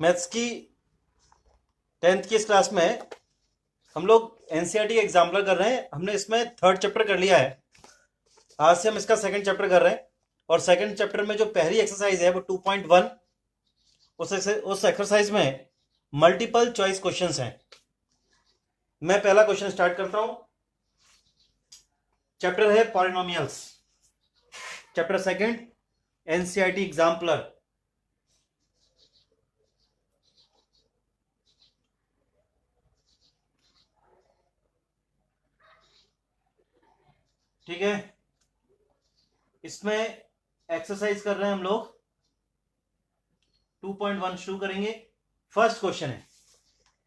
Maths की 10th की इस क्लास में हम लोग एनसीईआरटी एग्जाम्पलर कर रहे हैं। हमने इसमें थर्ड चैप्टर कर लिया है। आज से हम इसका सेकंड चैप्टर कर रहे हैं और सेकंड चैप्टर में जो पहली एक्सरसाइज है वो 2.1, उस एक्सरसाइज में मल्टीपल चॉइस क्वेश्चंस हैं। मैं पहला क्वेश्चन स्टार्ट करता हूं। चैप्टर है polynomials, chapter second NCERT exemplar. ठीक है, इसमें एक्सरसाइज कर रहे हैं हम लोग 2.1 शुरू करेंगे। फर्स्ट क्वेश्चन है,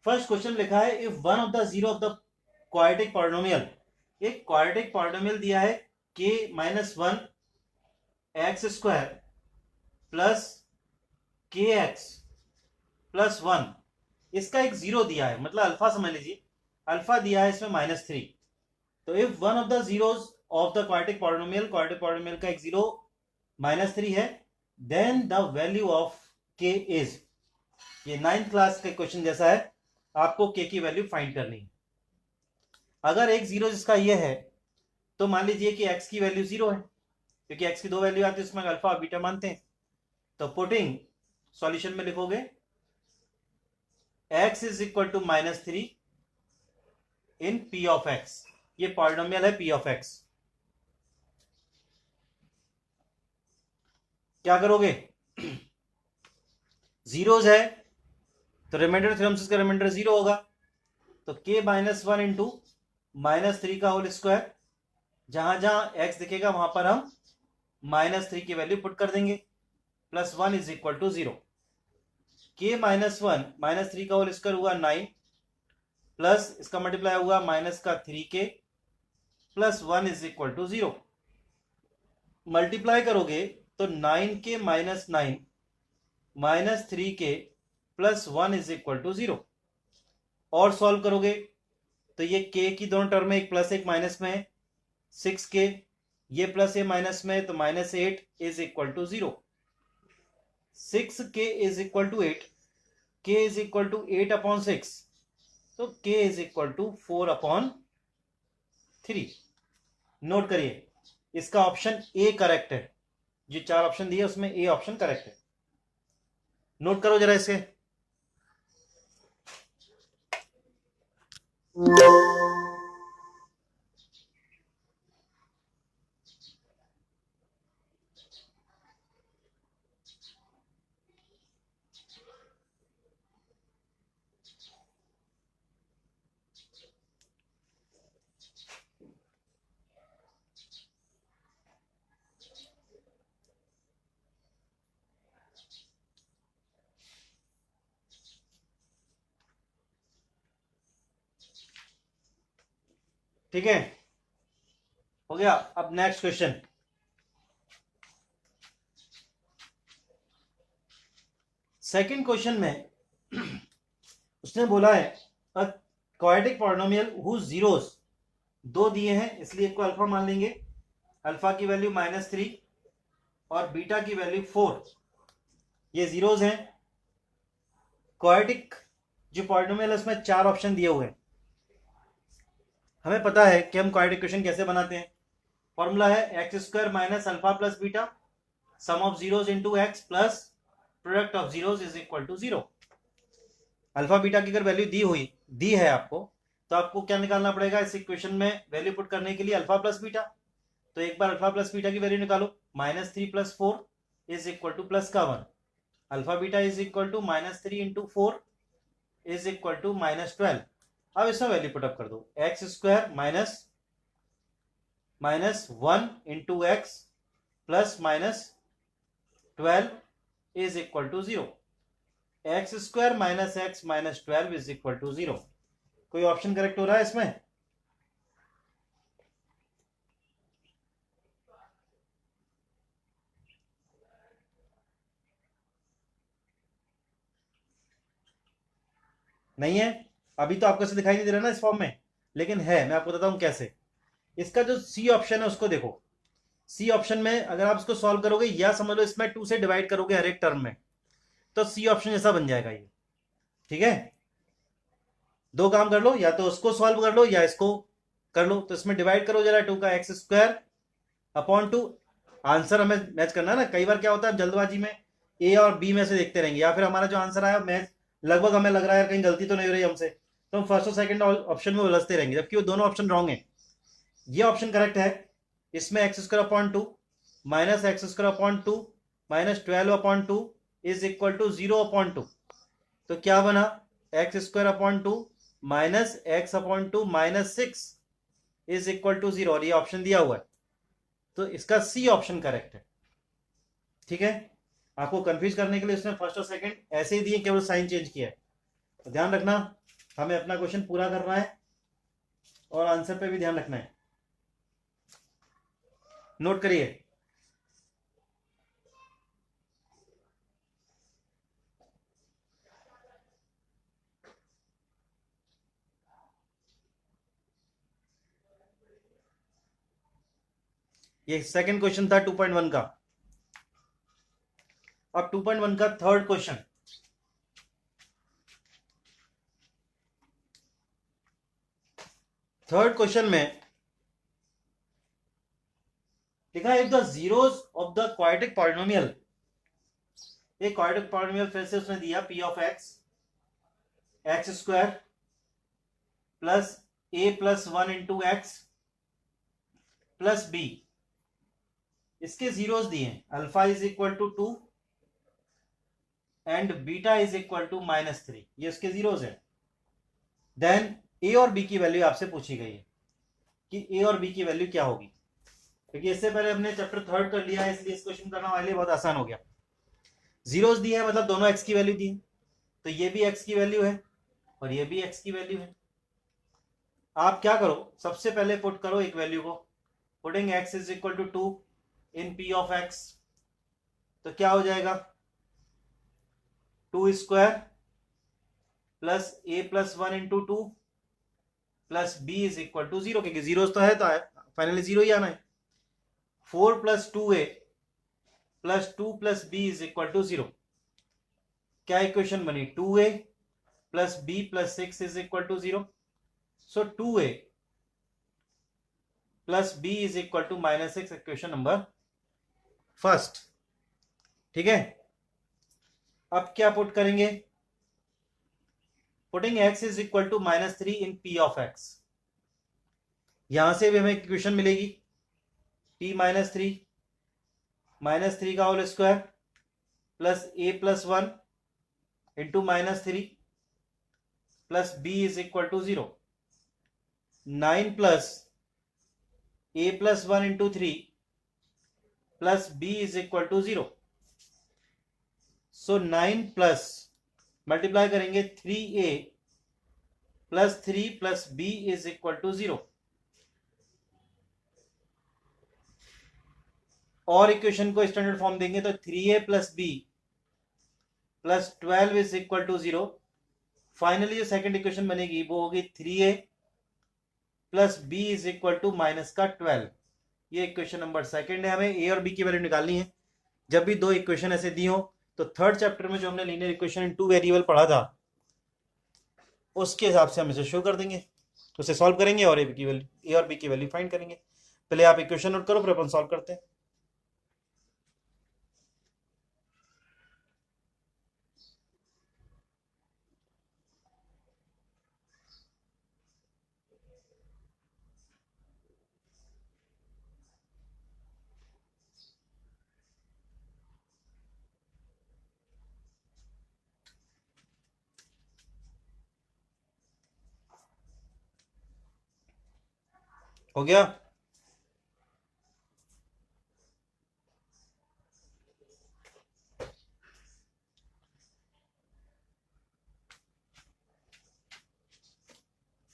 फर्स्ट क्वेश्चन लिखा है if one of the zero of the quadratic polynomial, एक क्वाड्रेटिक पॉलिनोमियल दिया है k -1 x स्क्वायर प्लस के एक्स प्लस 1, इसका एक जीरो दिया है, मतलब अल्फा समझ लीजिए, अल्फा दिया है इसमें -3। तो if one of the zeros of the quadratic polynomial का एक जीरो -3 है, then the value of k is, ये 9th क्लास का क्वेश्चन जैसा है, आपको k की वैल्यू फाइंड करनी है। अगर एक जीरो जिसका ये है तो मान लीजिए कि x की वैल्यू जीरो है, क्योंकि x की दो वैल्यू आती है उसमें अल्फा और बीटा मानते हैं। तो पुटिंग सॉल्यूशन में लिखोगे x is equal to -3 in p of x, ये पॉलिनोमियल है p ऑफ x। क्या करोगे, जीरोज है तो रिमाइंडर थ्योरम से इसका रिमाइंडर जीरो होगा। तो k -1 इंटू -3 का होल स्क्वायर, जहां जहां x दिखेगा वहां पर हम -3 की वैल्यू पुट कर देंगे, plus 1 is equal to 0। k -1 -3 का होल स्क्वायर हुआ 9, प्लस इसका मल्टीप्लाई हुआ माइनस का 3k plus 1 is equal to 0। Multiply करोगे तो 9k -9 -3k plus 1 is equal to 0। और सॉल्व करोगे तो ये k की दोनों टर्म में एक प्लस एक माइनस में है, 6k, ये प्लस ये माइनस में है तो -8 is equal to 0। 6k is equal to 8, k is equal to 8/6, तो k is equal to 4/3। Note करिए, इसका ऑप्शन ए करेक्ट है। जो चार ऑप्शन दिए उसमें ए ऑप्शन करेक्ट है। नोट करो जरा इसे। ठीक है, हो गया। अब नेक्स्ट क्वेश्चन, सेकंड क्वेश्चन में उसने बोला है a quadratic polynomial whose zeros, दो दिए हैं इसलिए एक को अल्फा मान लेंगे, अल्फा की वैल्यू -3 और बीटा की वैल्यू 4, ये जीरोस हैं। क्वाड्रेटिक जो पॉलिनोमियल है उसमें चार ऑप्शन दिए हुए हैं। हमें पता है कि हम क्वाड्रेटिक इक्वेशन कैसे बनाते हैं। फॉर्मूला है x square minus alpha plus beta, sum of zeros into x plus product of zeros is equal to 0। Alpha beta की अगर वैल्यू दी है आपको, तो आपको क्या निकालना पड़ेगा इस इक्वेशन में वैल्यू पुट करने के लिए, अल्फा प्लस बीटा। तो एक बार अल्फा प्लस बीटा की वैल्यू निकालो, -3 + 4 इज इक्वल टू प्लस का 1, alpha beta is equal to -3 into 4 is equal to -12। अब इसमें वैल्यू पुटअप कर दो, x square minus 1 into x plus -12 is equal to 0। X square minus x -12 is equal to 0। कोई option correct हो रहा है इसमें? नहीं है? अभी तो आपको ऐसे दिखाई नहीं दे रहा ना इस फॉर्म में, लेकिन है, मैं आपको बताता हूं कैसे। इसका जो सी ऑप्शन है उसको देखो। सी ऑप्शन में अगर आप इसको सॉल्व करोगे, या समझ लो इसमें 2 से डिवाइड करोगे हर एक टर्म में, तो सी ऑप्शन जैसा बन जाएगा ये। ठीक है, दो काम कर लो, या तो उसको सॉल्व कर लो या इसको कर लो। तो इसमें डिवाइड करो जरा, 2 का एक्स स्क्वायर अपॉन 2। आंसर हमें मैच करना है ना, कई बार क्या होता है जल्दबाजी में ए और बी में से देखते रहेंगे, या फिर हमारा जो आंसर आया मैच लगभग हमें लग रहा है कहीं गलती तो नहीं हो रही हमसे, तो हम फर्स्ट और सेकंड ऑप्शन में उलझते रहेंगे, जबकि वो दोनों ऑप्शन रॉन्ग है। ये ऑप्शन करेक्ट है, इसमें x square upon 2 minus x square upon 2 minus 12 upon 2 is equal to 0 upon 2। तो क्या बना, x square upon 2 minus x upon 2 minus 6 is equal to 0, और ये ऑप्शन दिया हुआ है, तो इसका सी ऑप्शन करेक्ट है। ठीक है, आपको कंफ्यूज करने के लिए इसने फर्स्ट और सेकंड ऐसे ही दिए, केवल साइन चेंज किया है। तो ध्यान रखना, हमें अपना क्वेश्चन पूरा करना है और आंसर पे भी ध्यान रखना है। नोट करिए, ये सेकंड क्वेश्चन था 2.1 का। अब 2.1 का थर्ड क्वेश्चन, थर्ड क्वेश्चन में लिखा है if the zeros of the quadratic polynomial, एक क्वाड्रेटिक पॉलिनोमियल फिर से उसने दिया p of x x square plus a plus 1 into x plus b, इसके जीरोस दिए alpha is equal to 2 and beta is equal to -3, ये इसके zeros है। देन ए और बी की वैल्यू आपसे पूछी गई है कि ए और बी की वैल्यू क्या होगी, क्योंकि इससे पहले हमने चैप्टर थर्ड कर लिया है, इसलिए इस क्वेश्चन करना हमारे लिए बहुत आसान हो गया। जीरोस दिए हैं मतलब दोनों एक्स की वैल्यू दी है, तो ये भी एक्स की वैल्यू है और ये भी एक्स की वैल्यू है। आप क्या करो, सबसे पहले पुट करो एक वैल्यू को, putting x is equal to 2 in p of x, तो क्या हो जाएगा 2 square plus a plus 1 into 2 plus b is equal to 0, क्योंकि जीरो तो है, तो फाइनली 0 ही आना है। 4 plus 2a plus 2 plus b is equal to 0, क्या इक्वेशन बनी 2a plus b plus 6 is equal to 0। So 2a plus b is equal to -6, equation number first. ठीक है, अब क्या पुट करेंगे, putting x is equal to -3 in p of x, यहां से भी हमें इक्वेशन मिलेगी p -3 का whole square plus a plus 1 into -3 plus b is equal to 0, 9 plus a plus 1 into 3 plus b is equal to 0। So 9 plus multiply करेंगे 3a plus 3 plus b is equal to 0, और equation को standard form देंगे तो 3a plus b plus 12 is equal to 0। Finally जो second equation बनेगी वो होगी 3a plus b is equal to -12। ये इक्वेशन नंबर सेकंड है। हमें ए और बी की वैल्यू निकालनी है। जब भी दो इक्वेशन ऐसे दी हो तो थर्ड चैप्टर में जो हमने लीनियर इक्वेशन इन 2 वेरिएबल पढ़ा था उसके हिसाब से हम इसे शो कर देंगे, तो उसे सॉल्व करेंगे और ए और बी की वैल्यू फाइंड करेंगे। पहले आप इक्वेशन नोट करो, फिर अपन सॉल्व करते हैं। हो गया,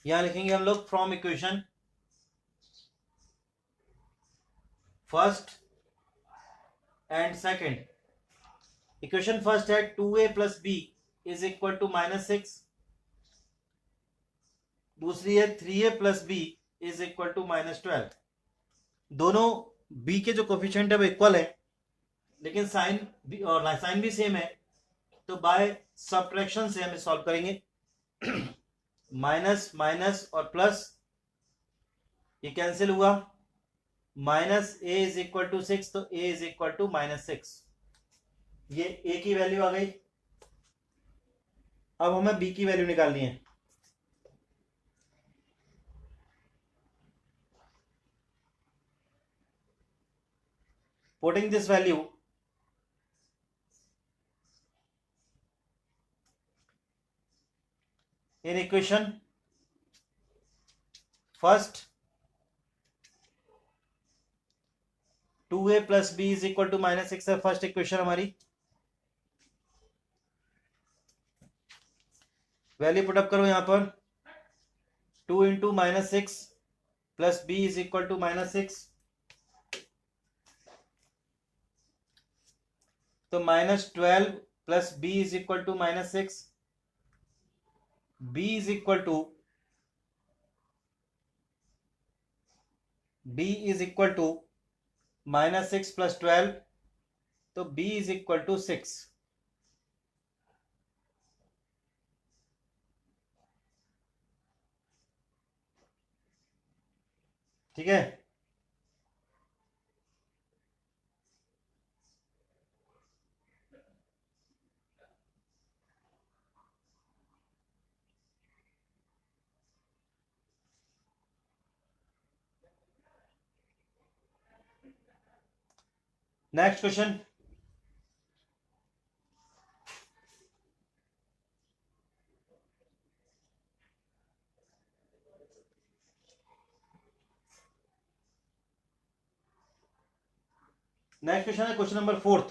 यहां लिखेंगे हम लोग from equation first and second. Equation first है 2a plus b is equal to -6, दूसरी है 3a plus b is equal to -12। दोनों b के जो कोफिशिएंट है वो इक्वल है, लेकिन साइन भी और साइन भी सेम है, तो बाय सब्ट्रैक्शन से हम सॉल्व करेंगे। माइनस माइनस और प्लस ये कैंसिल हुआ, minus a is equal to 6, तो ए इज इक्वल टू -6, ये ए की वैल्यू आ गई। अब हमें बी की वैल्यू निकालनी है। Putting this value in equation first, 2a plus b is equal to -6 है फर्स्ट इक्वेशन हमारी। वैल्यू पुटअप करो यहां पर, 2 into -6 plus b is equal to -6, तो -12 plus b is equal to -6, b is equal to -6 plus 12, तो b is equal to 6। ठीक है, next question. Next question है क्वेश्चन नंबर 4।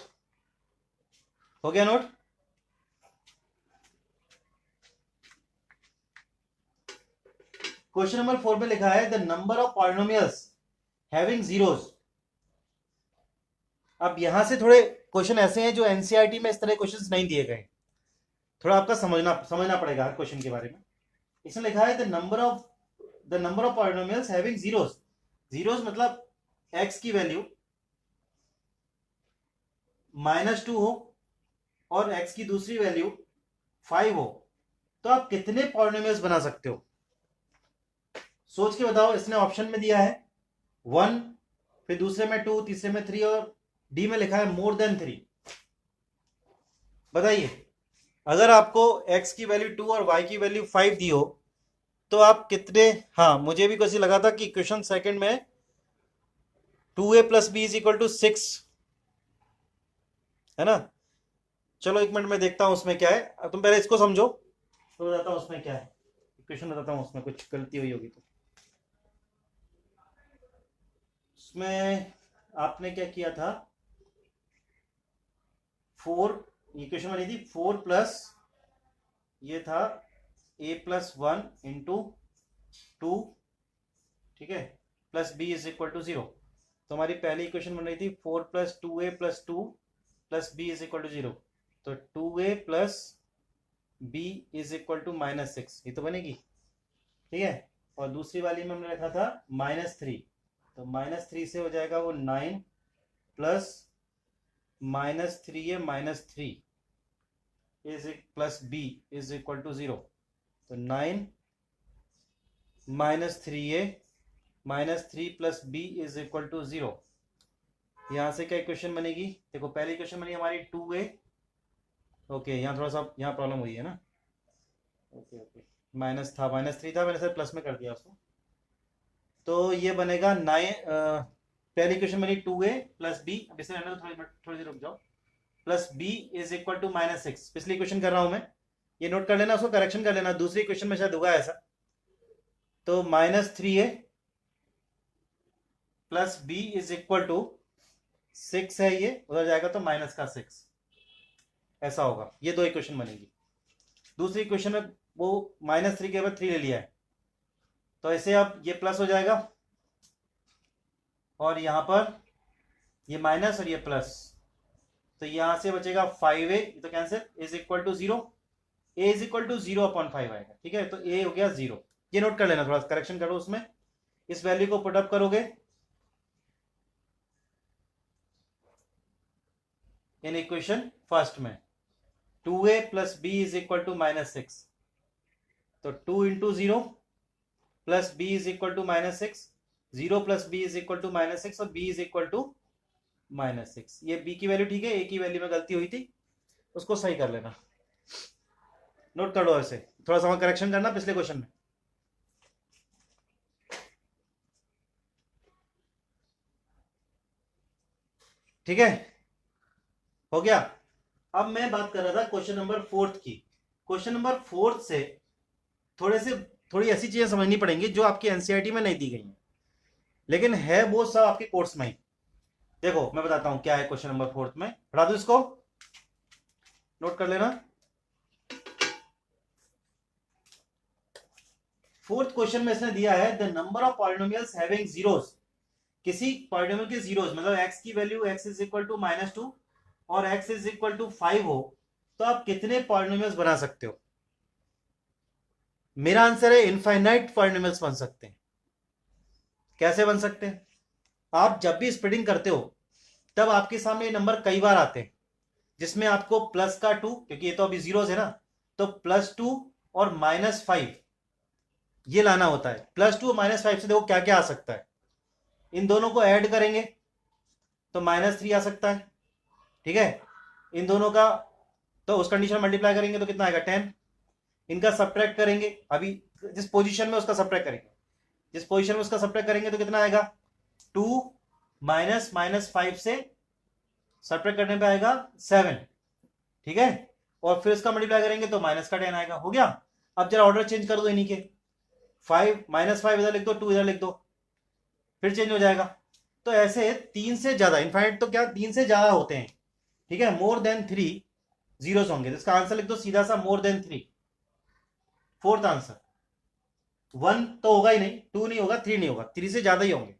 हो गया नोट? क्वेश्चन नंबर 4 में लिखा है the number of polynomials having zeros. अब यहां से थोड़े क्वेश्चन ऐसे हैं जो एनसीईआरटी में इस तरह क्वेश्चंस नहीं दिए गए, थोड़ा आपका समझना पड़ेगा हर क्वेश्चन के बारे में। इसमें लिखा है the number of polynomials having zeros. Zeros मतलब x की वैल्यू -2 हो और x की दूसरी वैल्यू 5 हो, तो आप कितने पॉलिनोमियल्स बना सकते हो? सोच के बताओ। इसने ऑप्शन में दिया है 1, फिर दूसरे में 2, तीसरे में 3 और डी में लिखा है मोर देन 3। बताइए, अगर आपको x की वैल्यू 2 और y की वैल्यू 5 दी हो तो आप कितने, हाँ मुझे भी कैसे लगा था कि क्वेश्चन सेकंड में 2a plus b is equal to 6 है ना। चलो एक मिनट में देखता हूं उसमें क्या है, तुम पहले इसको समझो तो बताता हूं उसमें क्या है। क्वेश्चन बताता हूं उसमें कुछ गलती हुई होगी तो। उसमें आपने क्या किया था, 4, ये क्वेश्चन बनी थी 4 प्लस ये था a प्लस 1 इंटू 2, ठीक है, plus b is equal to 0। तो हमारी पहली इक्वेशन बन रही थी 4 plus 2a plus 2 plus b is equal to 0। तो 2a plus b is equal to -6, ये तो बनेगी, ठीक है। और दूसरी वाली में हमने रखा था -3, तो -3 से हो जाएगा वो 9 plus -3a -3 is plus b is equal to 0। तो 9 -3a -3 plus b is equal to 0। यहां से क्या इक्वेशन बनेगी? देखो पहली इक्वेशन बनी हमारी 2a, ओके यहाँ थोड़ा सा यहाँ प्रॉब्लम हुई है ना, ओके ओके, -3 था, मैंने सर प्लस में कर दिया उसको। तो ये बनेगा 9, पहली इक्वेशन बनी 2a प्लस b, अब इसे रहने दो, थोड़ी देर रुक जाओ, plus b is equal to -6। पिछली इक्वेशन कर रहा हूं मैं, ये नोट कर लेना, उसको करेक्शन कर लेना, दूसरी इक्वेशन में शायद होगा ऐसा। तो -3a plus b is equal to 6 है, ये उधर जाएगा तो -6, ऐसा होगा। ये दो इक्वेशन बनेगी। दूसरी इक्वेशन में वो -3 के बाद 3 ले लिया है, तो ऐसे अब ये प्लस हो जाएगा और यहां पर ये माइनस और ये प्लस, तो यहां से बचेगा 5a, तो cancel, is equal to 0, a is equal to 0/5 आएगा, ठीक है। तो a हो गया 0, ये नोट कर लेना, थोड़ा करेक्शन करो उसमें। इस वैल्यू को पुटअप करोगे इन इक्वेशन फर्स्ट में, 2a plus b is equal to -6, तो 2 into 0 plus b is equal to -6, 0 plus b is equal to -6 और बी इज इक्वल टू -6। ये बी की वैल्यू ठीक है, ए की वैल्यू में गलती हुई थी, उसको सही कर लेना, नोट कर लो ऐसे, थोड़ा सा करेक्शन करना पिछले क्वेश्चन में। ठीक है, हो गया। अब मैं बात कर रहा था क्वेश्चन नंबर 4 की। क्वेश्चन नंबर 4 से थोड़ी ऐसी चीजें समझनी पड़ेंगी जो आपकी एनसीईआरटी में नहीं दी गई हैं, लेकिन है वो सब आपके कोर्स में ही। देखो मैं बताता हूं क्या है क्वेश्चन नंबर 4 में, पढ़ा दू, इसको नोट कर लेना। 4th क्वेश्चन में इसने दिया है the number of polynomials having zeros, किसी पॉलिनोमियल के जीरोस मतलब x की वैल्यू x इज इक्वल टू -2 और x इज इक्वल टू 5 हो, तो आप कितने पॉलिनोमियल्स बना सकते हो? मेरा आंसर है इनफाइनाइट पॉलिनोमियल्स बन सकते हैं। कैसे बन सकते हैं? आप जब भी स्प्लिटिंग करते हो तब आपके सामने ये नंबर कई बार आते हैं, जिसमें आपको प्लस का 2, क्योंकि ये तो अभी जीरोस है ना, तो +2 और -5 ये लाना होता है। +2 और -5 से देखो क्या क्या आ सकता है, इन दोनों को ऐड करेंगे तो -3 आ सकता है, ठीक है। इन दोनों का तो उस कंडीशन मल्टीप्लाई करेंगे तो कितना आएगा 10, इनका सब्ट्रैक्ट करेंगे, अभी जिस पोजीशन में उसका सब्ट्रैक्ट करेंगे, जिस पोजीशन में उसका सब्ट्रैक्ट करेंगे तो कितना आएगा 2 -5 से सब्ट्रैक्ट करने पे आएगा 7, ठीक है। और फिर इसका मल्टीप्लाई करेंगे तो माइनस का 10 आएगा, हो गया। अब जरा ऑर्डर चेंज कर दो इन्हीं के, 5 -5 इधर लिख दो, 2 इधर लिख दो, फिर चेंज हो जाएगा। तो ऐसे 3 से ज्यादा, इनफाइनाइट तो क्या 3 से ज्यादा होते हैं, ठीक है, मोर देन 3 जीरोस होंगे, तो इसका आंसर लिख दो सीधा सा मोर देन 3। 4th आंसर 1 तो होगा ही नहीं, 2 नहीं होगा, 3 नहीं होगा, 3 से ज्यादा ही होंगे,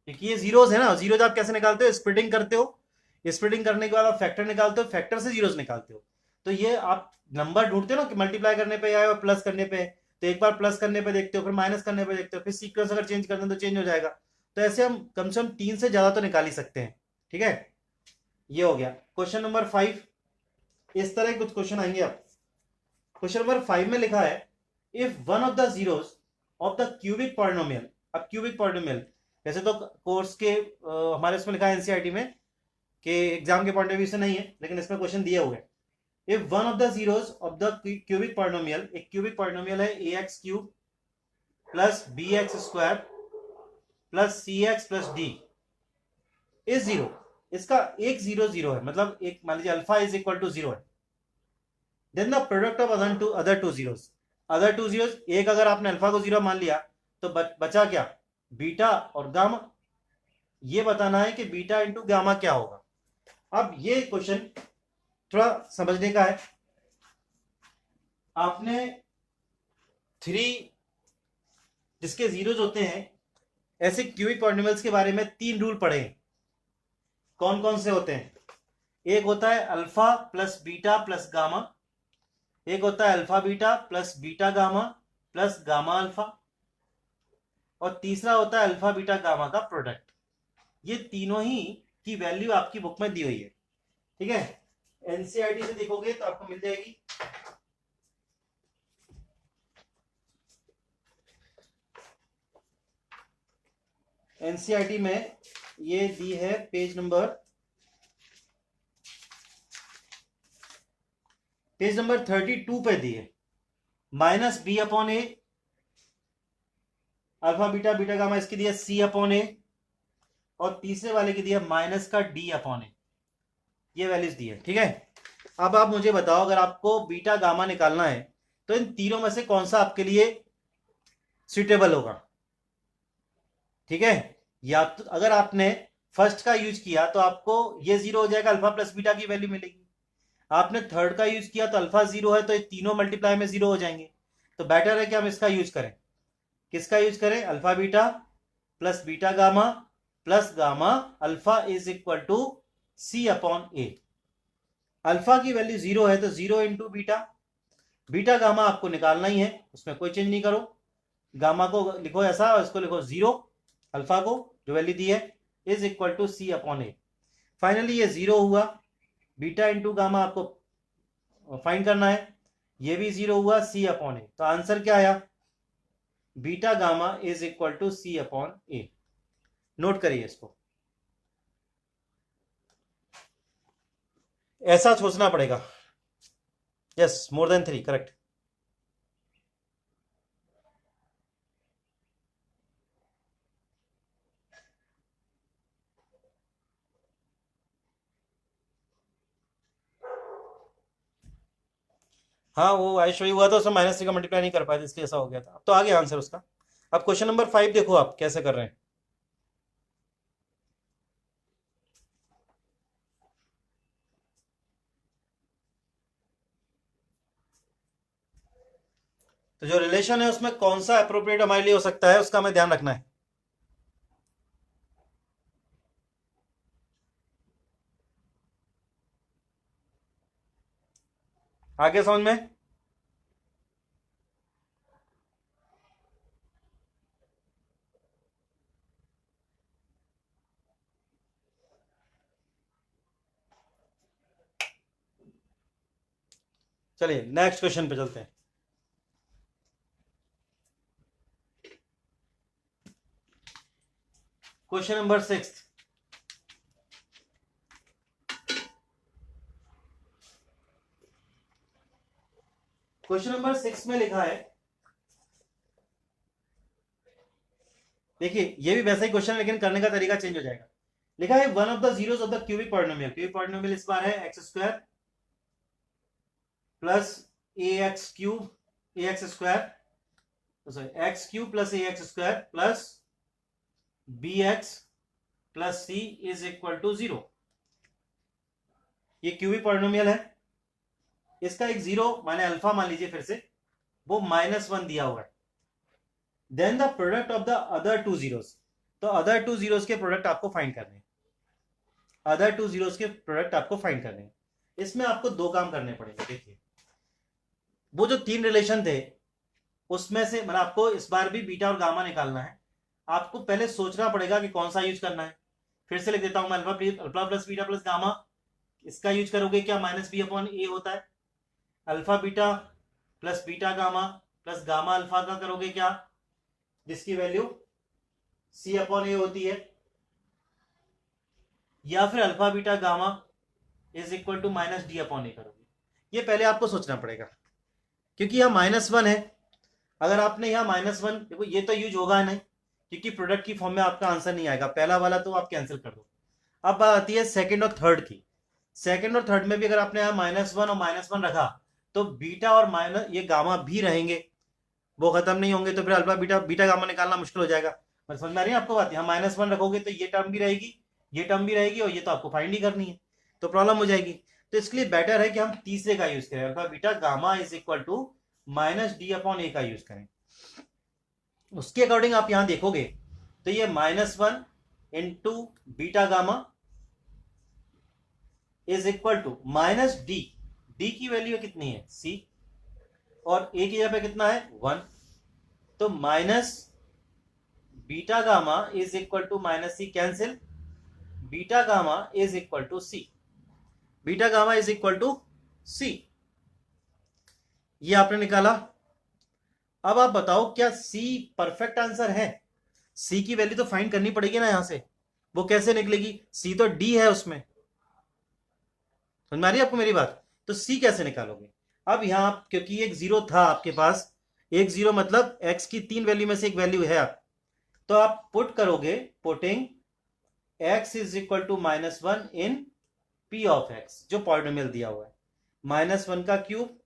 क्योंकि ये जीरोस है ना। जीरोस आप कैसे निकालते हो? स्प्लिटिंग करते हो, स्प्लिटिंग करने के बाद आप फैक्टर निकालते हो, फैक्टर से जीरोस निकालते हो। तो ये आप नंबर ढूंढते हो ना कि मल्टीप्लाई करने पे या प्लस करने पे, तो एक बार प्लस करने पे देखते हो, फिर माइनस करने पे देखते हो, फिर सीक्वेंस अगर चेंज कर दें तो चेंज हो जाएगा। तो ऐसे हम कम से कम 3 से ज्यादा तो निकाल ही सकते हैं, ठीक है। ये हो गया क्वेश्चन नंबर 5। इस तरह कुछ क्वेश्चन आएंगे। आप क्वेश्चन नंबर 5 में लिखा है if one of the zeros of the cubic polynomial. अब क्यूबिक पॉलिनोमियल वैसे तो कोर्स के हमारे इसमें लिखा है एनसीईआरटी में कि एग्जाम के पॉइंट ऑफ व्यू से नहीं है, लेकिन इसमें क्वेश्चन दिए हुए हैं। If one of the zeros of the cubic polynomial, एक क्यूबिक पॉलिनोमियल है ax³ plus bx² plus cx plus d is zero, इसका एक 0 0 है, मतलब एक मान लीजिए अल्फा इज इक्वल टू 0 है, then the product of other two zeros, other two zeros, एक अगर आपने अल्फा को 0 मान लिया तो बचा क्या? बीटा और गामा। ये बताना है कि बीटा इंटू गामा क्या होगा। अब ये क्वेश्चन थोड़ा समझने का है। आपने 3 जिसके जीरोस होते हैं ऐसे क्यूबिक पॉलिनोमियल्स के बारे में 3 रूल पढ़े हैं। कौन कौन से होते हैं? एक होता है alpha plus beta plus gamma, एक होता है alpha beta plus beta gamma plus gamma alpha, और तीसरा होता है अल्फा बीटा गामा का प्रोडक्ट। ये तीनों ही की वैल्यू आपकी बुक में दी हुई है, ठीक है। एनसीईआरटी से देखोगे तो आपको मिल जाएगी। एनसीईआरटी में ये दी है पेज नंबर 32 पे दी है, -b/a, alpha beta beta gamma इसकी दी है c/a, और तीसरे वाले की दी है -d/a। ये वैल्यूज दी है, ठीक है। अब आप मुझे बताओ, अगर आपको बीटा गामा निकालना है तो इन तीनों में से कौन सा आपके लिए सुटेबल होगा, ठीक है। या तो अगर आपने फर्स्ट का यूज किया तो आपको ये 0 हो जाएगा, अल्फा प्लस बीटा की वैल्यू मिलेगी। आपने थर्ड का यूज किया तो अल्फा 0 है, तो ये तीनों मल्टीप्लाई में 0 हो जाएंगे। तो बेटर है कि हम इसका यूज करें। किसका यूज करें? Alpha beta plus beta gamma plus gamma alpha is equal to c/a। Alpha की वैल्यू 0 है तो 0 इंटू बीटा, बीटा गामा आपको निकालना ही है, उसमें कोई चेंज नहीं करो। गामा को लिखो ऐसा और इसको लिखो 0, अल्फा को जो वैल्यू दी है is equal to c/a। Finally ये 0 हुआ, बीटा इंटू गामा आपको फाइंड करना है, ये भी 0 हुआ, सी अपॉन ए। तो आंसर क्या आया, beta gamma is equal to c upon a. Note करिए इसको, ऐसा सोचना पड़ेगा। Yes, more than 3, correct. हाँ, वो आयुष हुआ था, उसमें -3 का मल्टीप्लाई नहीं कर पाए थे, इसलिए ऐसा हो गया था। अब तो आ गया आंसर उसका। अब क्वेश्चन नंबर 5 देखो आप कैसे कर रहे हैं। तो जो रिलेशन है उसमें कौन सा अप्रोप्रिएट हमारे लिए हो सकता है, उसका हमें ध्यान रखना है। आगे समझ में। चलिए नेक्स्ट क्वेश्चन पे चलते हैं। Question number 6। क्वेश्चन नंबर 6 में लिखा है, देखिए ये भी वैसा ही क्वेश्चन, लेकिन करने का तरीका चेंज हो जाएगा। लिखा है one of the zeros of the cubic polynomial. Cubic polynomial इस बार है x² plus ax² sorry x³ plus ax² plus bx plus c is equal to 0। ये क्यूबिक पॉलिनोमियल है, इसका एक 0 माने अल्फा मान लीजिए, फिर से वो -1 दिया हुआ है। Then the product of the other two zeros. तो अदर टू जीरोस के प्रोडक्ट आपको फाइंड करने हैं, अदर टू जीरोस के प्रोडक्ट आपको फाइंड करने हैं। इसमें आपको दो काम करने पड़ेंगे। देखिए वो जो 3 रिलेशन थे उसमें से मतलब आपको इस बार भी बीटा और गामा निकालना है। आपको पहले सोचना पड़ेगा कि कौन सा यूज करना है। फिर से लिख देता हूं मैं, alpha plus beta plus gamma. इसका यूज करोगे क्या, -b/a होता है। Alpha beta plus beta gamma plus gamma alpha का करोगे क्या, जिसकी वैल्यू c/a होती है। या फिर alpha beta gamma is equal to -d/a करोगे। ये पहले आपको सोचना पड़ेगा, क्योंकि यह -1 है। अगर आपने यहां -1, देखो ये तो यूज होगा नहीं, क्योंकि प्रोडक्ट की फॉर्म में आपका आंसर नहीं आएगा। पहला वाला तो आप कैंसिल कर दो। अब बात आती है सेकंड और थर्ड की। सेकंड और थर्ड में भी अगर आपने यहाँ -1 और -1 रखा, तो बीटा और माइनस ये गामा भी रहेंगे, वो खत्म नहीं होंगे। तो फिर अल्फा बीटा बीटा गामा निकालना मुश्किल हो जाएगा। समझ में आ रही है आपको बात। यहाँ -1 रखोगे तो ये टर्म भी रहेगी, ये टर्म भी रहेगी, और ये तो आपको फाइंड ही करनी है, तो प्रॉब्लम हो जाएगी। तो इसके लिए बेटर है कि हम तीसरे का यूज करें, alpha beta gamma is equal to -d/a का यूज करें। उसके अकॉर्डिंग आप यहां देखोगे तो ये -1 into beta gamma is equal to -d। d की वैल्यू कितनी है, c, और a की जगह पे कितना है, 1। तो minus beta gamma is equal to -c, cancel. Beta gamma is equal to c, beta gamma is equal to c, ये आपने निकाला। अब आप बताओ क्या c परफेक्ट आंसर है। c की वैल्यू तो फाइंड करनी पड़ेगी ना यहां से, वो कैसे निकलेगी, c तो d है उसमें। समझ में आ रही है आपको मेरी बात। तो c कैसे निकालोगे। अब यहां क्योंकि एक 0 था आपके पास, एक 0 मतलब x की 3 वैल्यू में से एक वैल्यू है आप, तो आप पुट करोगे, putting x is equal to -1 in p of x, जो पॉलिनोमियल दिया हुआ है, -1 का cube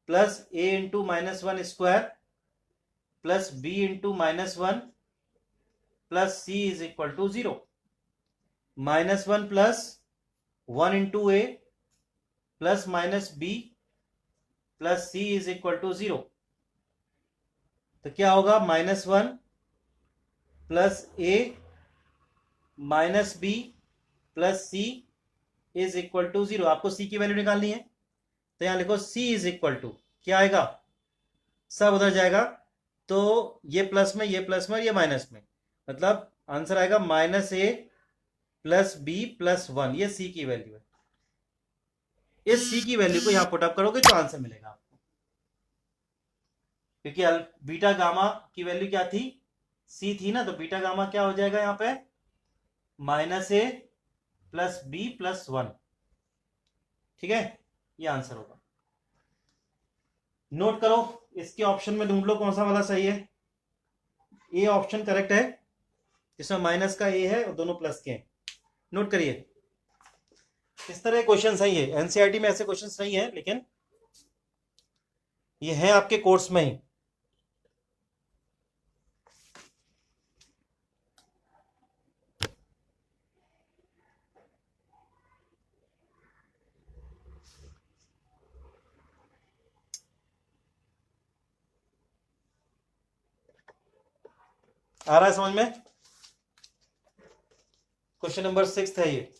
plus a into -1 square plus b into -1 plus c is equal to 0। -1 plus 1 into a plus -b plus c is equal to 0। तो क्या होगा, -1 plus a minus b plus c is equal to 0। आपको c की value निकालनी है, तो यहां लिखो c इज इक्वल टू, क्या आएगा, सब उधर जाएगा, तो ये प्लस में, ये प्लस में, ये माइनस में, मतलब आंसर आएगा -a प्लस b प्लस 1। ये c की वैल्यू है। इस सी की वैल्यू को यहां पुटअप करोगे तो आंसर मिलेगा आपको, क्योंकि बीटा गामा की वैल्यू क्या थी, सी थी ना, तो बीटा गामा क्या हो जाएगा यहां पे, -a + b + 1। ठीक है, ये आंसर होगा। नोट करो, इसके ऑप्शन में ढूंढ लो कौन सा वाला सही है। ए ऑप्शन करेक्ट है, जिसमें माइनस का ए है और दोनों प्लस के हैं। नोट करिए, इस तरह क्वेश्चन सही है, एनसीईआरटी में ऐसे क्वेश्चन नहीं है, लेकिन ये है आपके कोर्स में ही। आ रहा है समझ में? क्वेश्चन नंबर 6 है ये।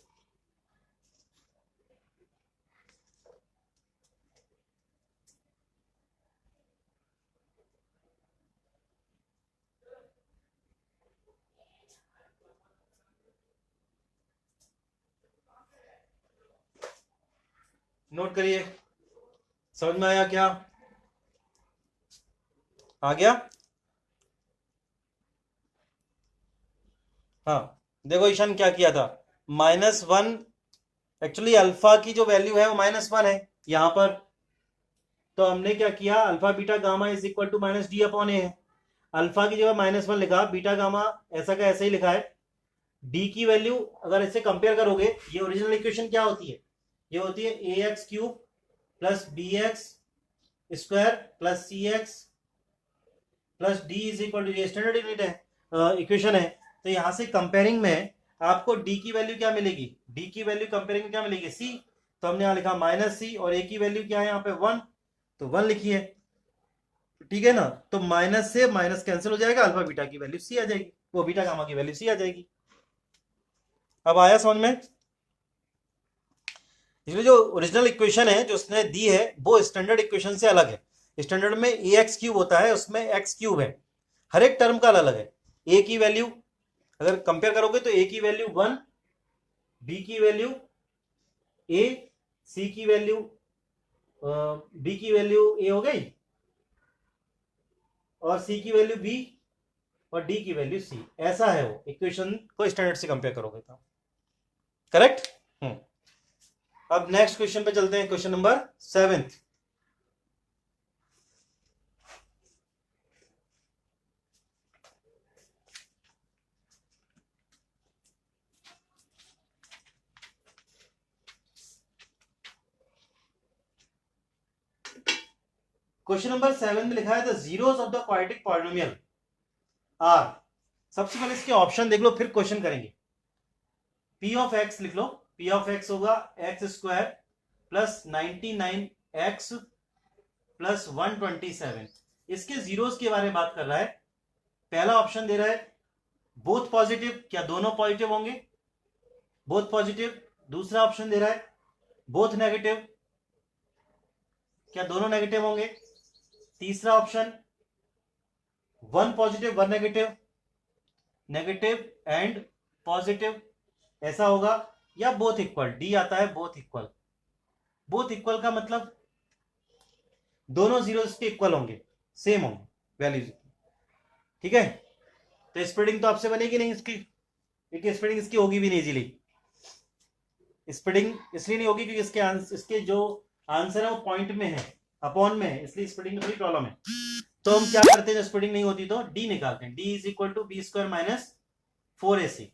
नोट करिए, समझ में आया क्या? आ गया? हाँ, देखो ईशान क्या किया था, -1, एक्चुअली अल्फा की जो वैल्यू है वो -1 है यहां पर, तो हमने क्या किया, alpha beta gamma is equal to -d/a है। अल्फा की जगह -1 लिखा, बीटा गामा ऐसा का ऐसा ही लिखा है। डी की वैल्यू अगर इसे कंपेयर करोगे, ये ओरिजिनल इक्वेशन क्या होती है, ये होती है ax³ + bx² + cx + d is equal to, ये स्टैंडर्ड यूनिट है, इक्वेशन है। तो यहां से कंपेयरिंग में आपको डी की वैल्यू क्या मिलेगी, डी की वैल्यू कंपेयरिंग में क्या मिलेगी, सी। तो हमने यहां लिखा -c, और ए की वैल्यू क्या है यहाँ पे 1, तो 1 लिखिए। ठीक है ना, तो माइनस से माइनस कैंसिल हो जाएगा, अल्फा बीटा की वैल्यू सी आ जाएगी, वो बीटा गामा की वैल्यू सी आ जाएगी। अब आया समझ में? इसलिए जो ओरिजिनल इक्वेशन है जो उसने दी है वो स्टैंडर्ड इक्वेशन से अलग है। स्टैंडर्ड में ax³ होता है, उसमें x³ है, हर एक टर्म का अलग है। ए की वैल्यू अगर कंपेयर करोगे तो ए की वैल्यू 1, बी की वैल्यू ए, सी की वैल्यू बी की वैल्यू ए हो गई, और सी की वैल्यू बी, और डी की वैल्यू सी। ऐसा है वो इक्वेशन को स्टैंडर्ड से कंपेयर करोगे तो। करेक्ट? अब नेक्स्ट क्वेश्चन पे चलते हैं, क्वेश्चन नंबर 7। क्वेश्चन नंबर 7 में लिखा है the zeros of the quadratic polynomial are. सबसे पहले इसके ऑप्शन देख लो, फिर क्वेश्चन करेंगे। पी ऑफ एक्स लिख लो, पी ऑफ एक्स होगा x² + 99x + 127। इसके जीरोस के बारे में बात कर रहा है। पहला ऑप्शन दे रहा है बोथ पॉजिटिव, क्या दोनों पॉजिटिव होंगे, बोथ पॉजिटिव। दूसरा ऑप्शन दे रहा है बोथ नेगेटिव, क्या दोनों नेगेटिव होंगे। तीसरा option 1 positive 1 negative, negative and positive, ऐसा होगा। या बोथ इक्वल, डी आता है बोथ इक्वल। बोथ इक्वल का मतलब दोनों जीरो इसके इक्वल होंगे, सेम होंगे वैल्यूज। ठीक है, तो स्प्रेडिंग तो आपसे बनेगी नहीं इसकी, क्योंकि स्प्रेडिंग इसकी होगी भी नहीं इजीली। स्प्रेडिंग इसलिए नहीं होगी क्योंकि इसके जो आंसर है वो पॉइंट में है, अपॉन में है, इसलिए स्प्रेडिंग में थोड़ी प्रॉब्लम है। तो हम क्या करते हैं, जब स्प्रेडिंग नहीं होती तो डी निकालते हैं, D is equal to b² - 4ac।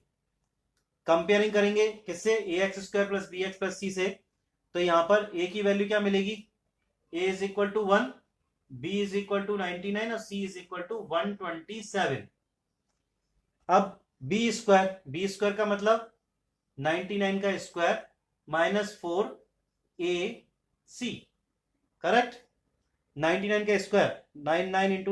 Comparing करेंगे किससे, ax² + bx + c से। तो यहां पर a की वैल्यू क्या मिलेगी, a is equal to 1, b is equal to 99 और c इज इक्वल टू 127। अब b² का मतलब 99 का स्क्वायर -4ac। करेक्ट? 99 का स्क्वायर 99 ×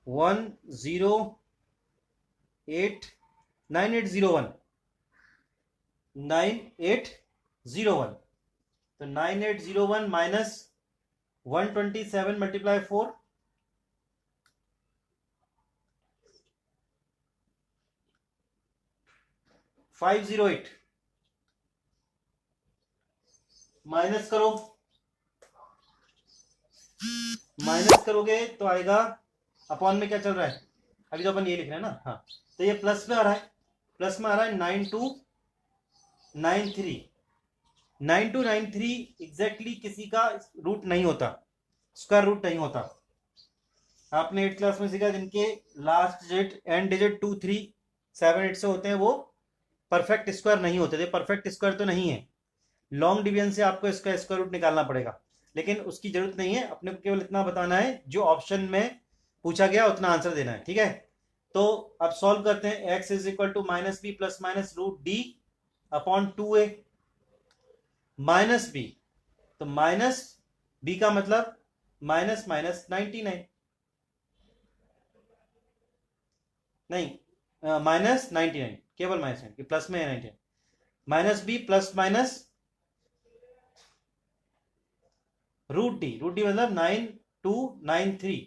99, 9801 9801। तो 9801 - 127 × 4, 508 माइनस करो, माइनस करोगे तो आएगा अपॉन में क्या चल रहा है, अभी तो अपन ये लिख रहे हैं ना, हाँ तो ये प्लस में आ रहा है, प्लस में आ रहा है 9293। 9293 एग्जैक्टली किसी का रूट नहीं होता, स्क्वायर रूट नहीं होता। आपने 8th क्लास में सीखा जिनके लास्ट डिजिट एंड डिजिट 2 3 7 8 से होते हैं वो परफेक्ट स्क्वायर नहीं होते थे। परफेक्ट स्क्वायर तो नहीं है, लॉन्ग डिवीजन से आपको इसका स्क्वायर रूट निकालना पड़ेगा, लेकिन उसकी जरूरत नहीं है। अपने को केवल इतना बताना है जो ऑप्शन में पूछा गया उतना आंसर देना है, ठीक है। तो अब सॉल्व करते हैं। x is equal to minus B plus minus root D upon 2a minus B, तो माइनस बी का मतलब माइनस माइनस 99, नहीं माइनस 99, केवल माइनस 99, प्लस में 99, minus B plus minus root D मतलब 9293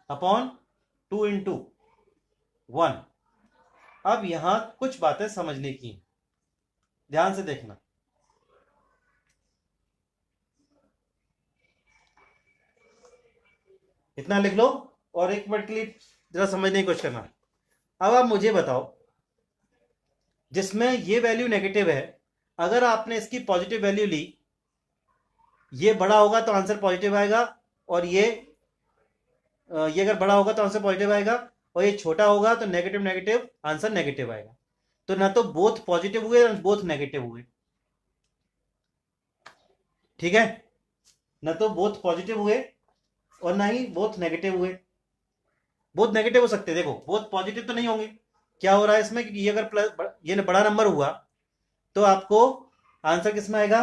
अपॉन 2 इंटू 1। अब यहां कुछ बातें समझने की, ध्यान से देखना। इतना लिख लो और एक मिनट के लिए जरा समझने की कोशिश करना। अब आप मुझे बताओ, जिसमें ये वैल्यू नेगेटिव है, अगर आपने इसकी पॉजिटिव वैल्यू ली, ये बड़ा होगा तो आंसर पॉजिटिव आएगा, और ये अगर बड़ा होगा तो आंसर पॉजिटिव आएगा, और ये छोटा होगा तो नेगेटिव नेगेटिव आंसर नेगेटिव आएगा। तो ना तो बोथ पॉजिटिव हुए ना बोथ नेगेटिव हुए, ठीक है, ना तो बोथ पॉजिटिव हुए और ना ही बोथ नेगेटिव हुए। बोथ नेगेटिव हो सकते, देखो बोथ पॉजिटिव तो नहीं होंगे। क्या हो रहा है इसमें कि ये अगर प्लस ये बड़ा नंबर हुआ तो आपको आंसर किस में आएगा,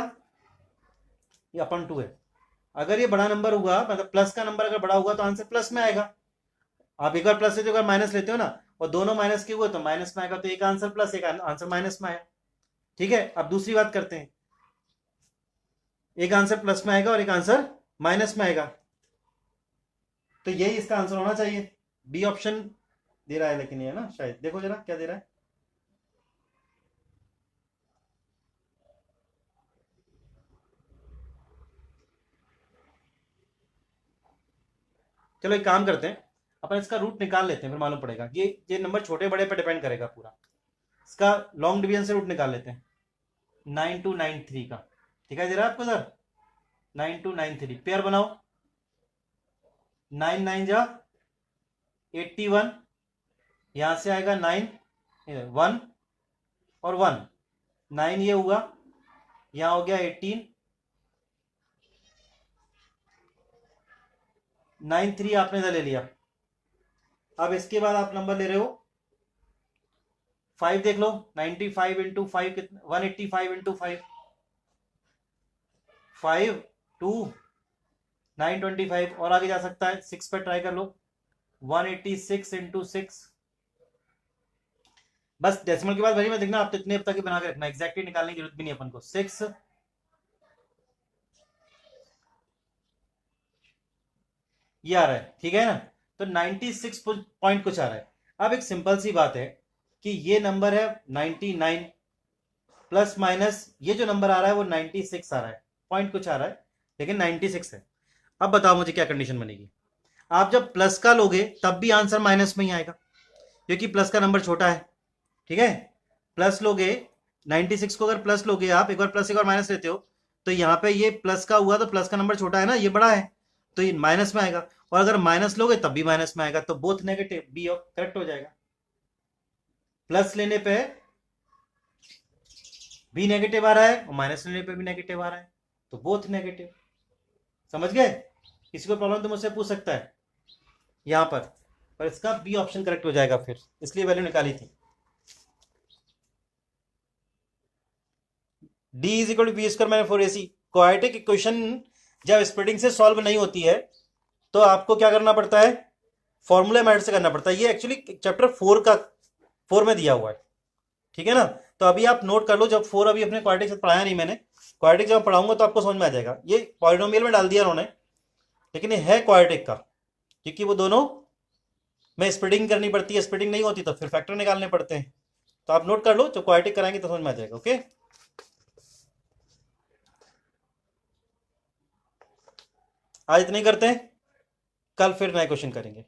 ये अपन 2 है। अगर ये बड़ा नंबर हुआ मतलब प्लस का नंबर अगर बड़ा हुआ तो आंसर प्लस में आएगा। आप एक बार प्लस लेते हो, एक बार माइनस लेते हो ना, और दोनों माइनस के हुए तो माइनस में आएगा, तो एक आंसर प्लस एक आंसर माइनस में आया, ठीक है। अब दूसरी बात करते हैं, एक आंसर प्लस में आएगा और एक आंसर माइनस में आएगा, तो यही इसका आंसर होना चाहिए। बी ऑप्शन दे रहा है, लेकिन ये ना शायद, देखो जरा क्या दे रहा है। चलो एक काम करते हैं, अपन इसका रूट निकाल लेते हैं, फिर मालूम पड़ेगा। ये नंबर छोटे बड़े पर डिपेंड करेगा पूरा। इसका लॉन्ग डिवीजन से रूट निकाल लेते हैं। 9293 का दिखाई दे रहा है आपको सर, 9293 पेयर बनाओ, 9 9 जा 81, यहां से आएगा 9 1 और 1 9, ये हुआ, यहां हो गया 18, 93 आपने इधर ले लिया। अब इसके बाद आप नंबर ले रहे हो 5, देख लो 95 इंटू 5 कितना, 185 इंटू 5 5 2 925, और आगे जा सकता है 6 पे ट्राई कर लो, 186 इंटू 6। बस डेसिमल के बाद भरी में देखना, आप तो इतने तक ही बना के रखना, एग्जैक्टली निकालने की जरूरत भी नहीं अपन को। 6 ये आ रहा है, ठीक है ना, तो 96 पॉइंट कुछ आ रहा है। अब एक सिंपल सी बात है कि ये नंबर है 99 प्लस माइनस ये जो नंबर आ रहा है वो 96 आ रहा है, पॉइंट कुछ आ रहा है लेकिन 96 है। अब बताओ मुझे क्या कंडीशन बनेगी। आप जब प्लस का लोगे तब भी आंसर माइनस में ही आएगा, क्योंकि प्लस का नंबर छोटा है, ठीक है। प्लस लोगे 96 को, अगर प्लस लोगे आप, एक बार प्लस एक बार माइनस लेते हो, तो यहाँ पे ये प्लस का हुआ तो प्लस का नंबर छोटा है ना, ये बड़ा है, तो ये माइनस में आएगा। और अगर माइनस लोगे तब भी माइनस में आएगा, तो बोथ नेगेटिव, बी करेक्ट हो जाएगा। प्लस लेने पे भी नेगेटिव आ रहा है और माइनस लेने पे भी नेगेटिव आ रहा है, तो बोथ नेगेटिव। समझ गए? किसी को प्रॉब्लम तो मुझसे पूछ सकता है यहां पर इसका बी ऑप्शन करेक्ट हो जाएगा, फिर इसलिए वैल्यू निकाली थी। D is equal to B square minus 4ac। Quadratic equation जब स्प्लिटिंग से सॉल्व नहीं होती है तो आपको क्या करना पड़ता है, फॉर्मूला मेथड से करना पड़ता है। ये एक्चुअली चैप्टर 4 में दिया हुआ है, ठीक है ना। तो अभी आप नोट कर लो, जब 4 अभी अपने क्वाड्रेटिक से पढ़ाया नहीं मैंने, क्वाड्रेटिक जब पढ़ाऊंगा तो आपको समझ में आ जाएगा। ये पॉलिनोमियल में डाल दिया उन्होंने, लेकिन ये है क्वाड्रेटिक का, क्योंकि वो दोनों में स्प्लिटिंग करनी पड़ती है, स्प्लिटिंग नहीं होती तो फिर फैक्टर निकालने पड़ते हैं, तो आप नोट कर लो, जब क्वाड्रेटिक कराएंगे तो समझ में आ जाएगा। ओके, आज इतने ही करते हैं, कल फिर नए क्वेश्चन करेंगे।